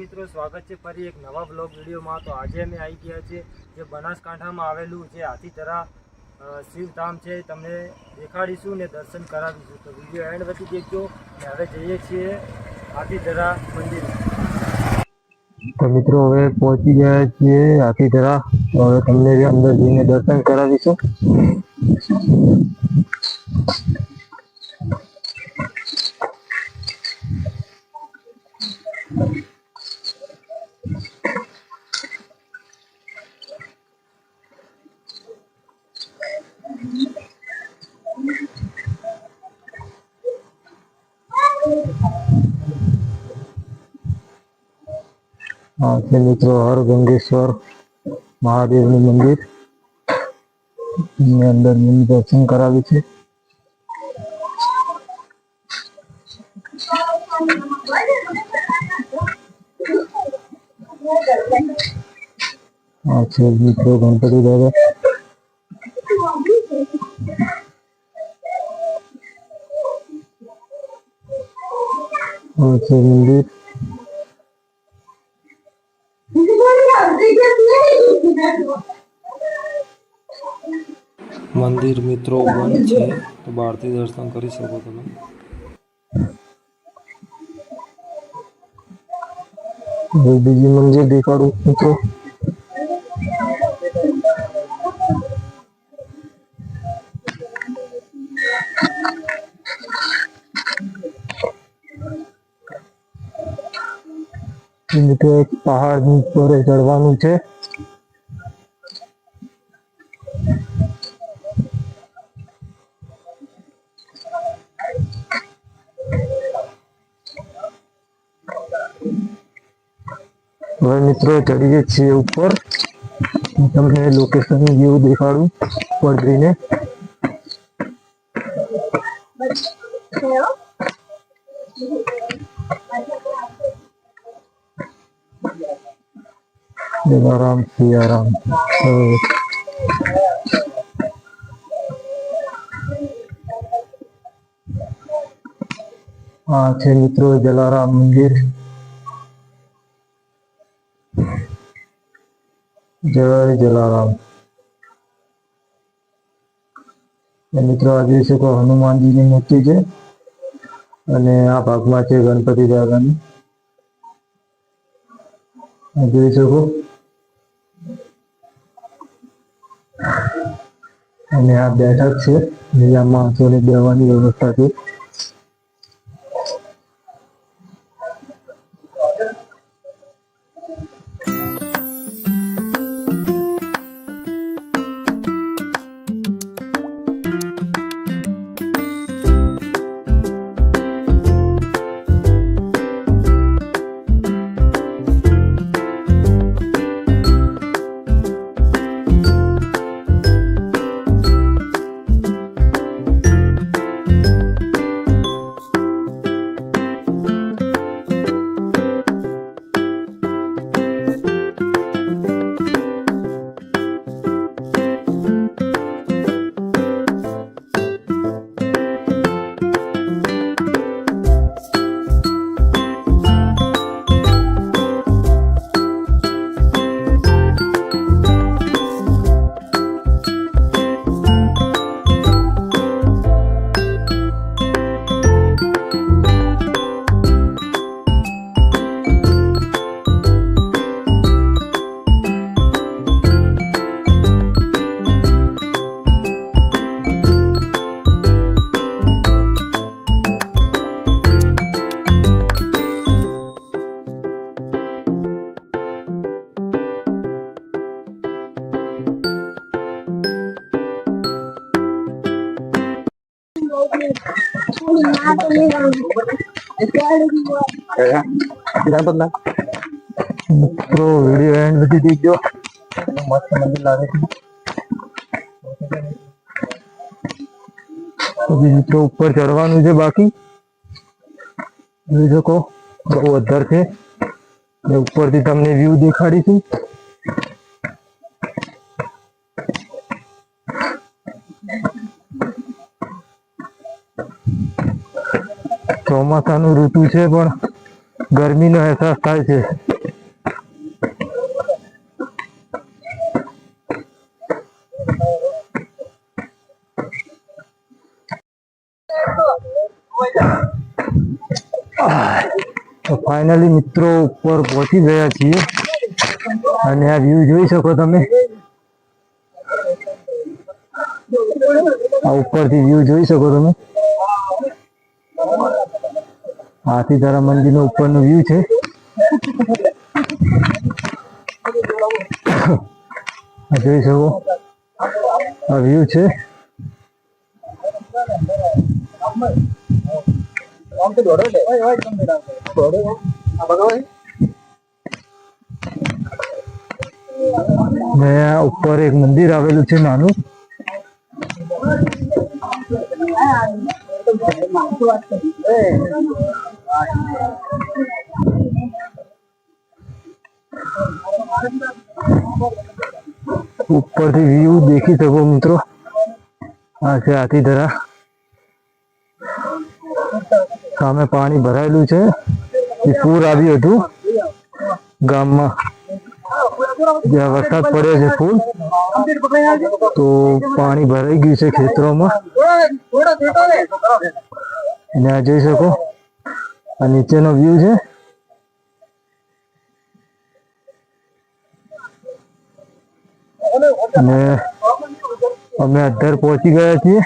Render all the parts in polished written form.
મિત્રો, સ્વાગત છે ફરી એક નવા બ્લોગ વિડીયોમાં। તો આજે અમે આવી ગયા છીએ જે બનાસકાંઠામાં આવેલું જે હાથીધરા શિવધામ છે, તમને દેખાડીશું ને દર્શન કરાવીશું। તો વિડીયો એન્ડ સુધી દેખજો ને હવે જઈએ છીએ હાથીધરા મંદિર। તો મિત્રો હવે પહોંચી ગયા છીએ હાથીધરા। તો હવે તમને અંદર જઈને દર્શન કરાવીશું। हाँ છે મિત્રો હર ગંગેશ્વર મહાદેવનું મંદિર, એની અંદર દર્શન કરાવી છે। हाँ છે મિત્રો ગણપતિ દાદા। हाँ છે મંદિર। મંદિર મિત્રો બંધ છે, તો બહારથી દર્શન કરી શકો તમે। બીજી મંદિર દેખાડું મિત્રો। મિત્રો એક પહાડની ઉપર ચડવાનું છે। હવે મિત્રો ચડીએ છીએ ઉપર, તમને લોકેશન વ્યૂ દેખાડું ઉપર જઈને। જલારામ સિયારામ। हाँ છે મિત્રો જલારામ મંદિર। જય જલારામ। મિત્રો આ જોઈ શકો હનુમાનજીની મૂર્તિ છે, અને આ ભાગમાં છે ગણપતિ દાદાની, જોઈ શકો। અને આ બેઠક છે, જ્યાં માણસોને બેસવાની વ્યવસ્થા છે। મિત્રો વિડીયો એન્ડ સુધી દેખજો, મસ્ત મંદિર લાગે છે। મિત્રો ઉપર ચડવાનું છે બાકી, જોઈ શકો બહુ વધારે છે। ઉપરથી તમને વ્યૂ દેખાડીશું। ચોમાસાનું ઋતુ છે, પણ ગરમીનો અહેસાસ થાય છે। ફાઇનલી મિત્રો ઉપર પહોંચી ગયા છીએ અને આ વ્યૂ જોઈ શકો તમે. આ ઉપરથી વ્યૂ જોઈ શકો તમે. હાથીધારા મંદિરનો ઉપરનો વ્યૂ છે. જોઈ શકો આ વ્યૂ છે. ઉપર એક મંદિર આવેલું છે નાનું. ઉપરથી વ્યૂ દેખી શકો મિત્રો. આ છે હાથીધારા. સામે પાણી ભરાયેલું છે. પૂર આવ્યું હતું ગામમાં, જ્યાં વરસાદ પડ્યો છે ફૂલ, તો પાણી ભરાઈ ગયું છે ખેતરોમાં. અને આ જોઈ શકો આ નીચેનો વ્યૂ છે. અને અમે અત્યાર પહોંચી ગયા છીએ.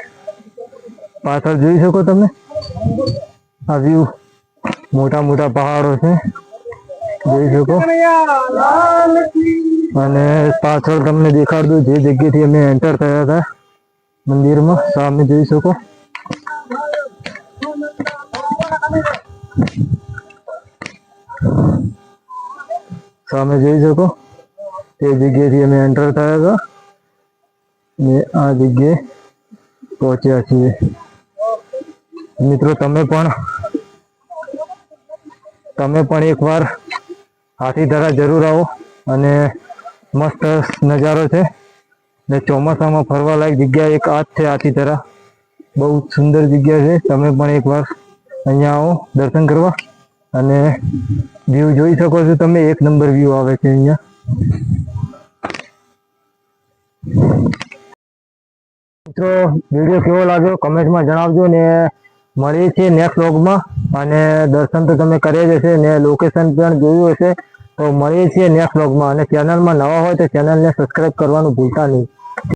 પાછળ જોઈ શકો તમે આ વ્યૂ. મોટા મોટા પહાડો છે જોઈ શકો. અને પાછળ તમને દેખાડ દઉં જે જગ્યાથી અમે એન્ટર થયા હતા મંદિરમાં. સામે જોઈ શકો. સામે જોઈ શકો તે જગ્યાથી અમે એન્ટર થયા હતા ને આ જગ્યાએ પહોંચ્યા છીએ. મિત્રો તમે પણ એકવાર હાથીધારા જરૂર આવો. અને મસ્ત નજારો છે ને ચોમાસામાં ફરવા લાયક જગ્યા એક આ જ છે હાથીધારા. બહુ સુંદર જગ્યા છે. તમે પણ એકવાર અહીંયા આવો દર્શન કરવા. અને વ્યૂ જોઈ શકો છો તમે. એક નંબર વ્યૂ આવે છે અહીંયા. મિત્રો વિડીયો કેવો લાગ્યો કમેન્ટમાં જણાવજો. ને મળીએ છીએ નેક્સ્ટ વ્લોગમાં. અને દર્શન તો તમે કર્યા જ હશે ને લોકેશન પણ જોયું હશે. તો મળીએ છીએ નેક્સ્ટ વ્લોગમાં. અને ચેનલમાં નવા હોય તો ચેનલને સબસ્ક્રાઈબ કરવાનું ભૂલતા નહીં.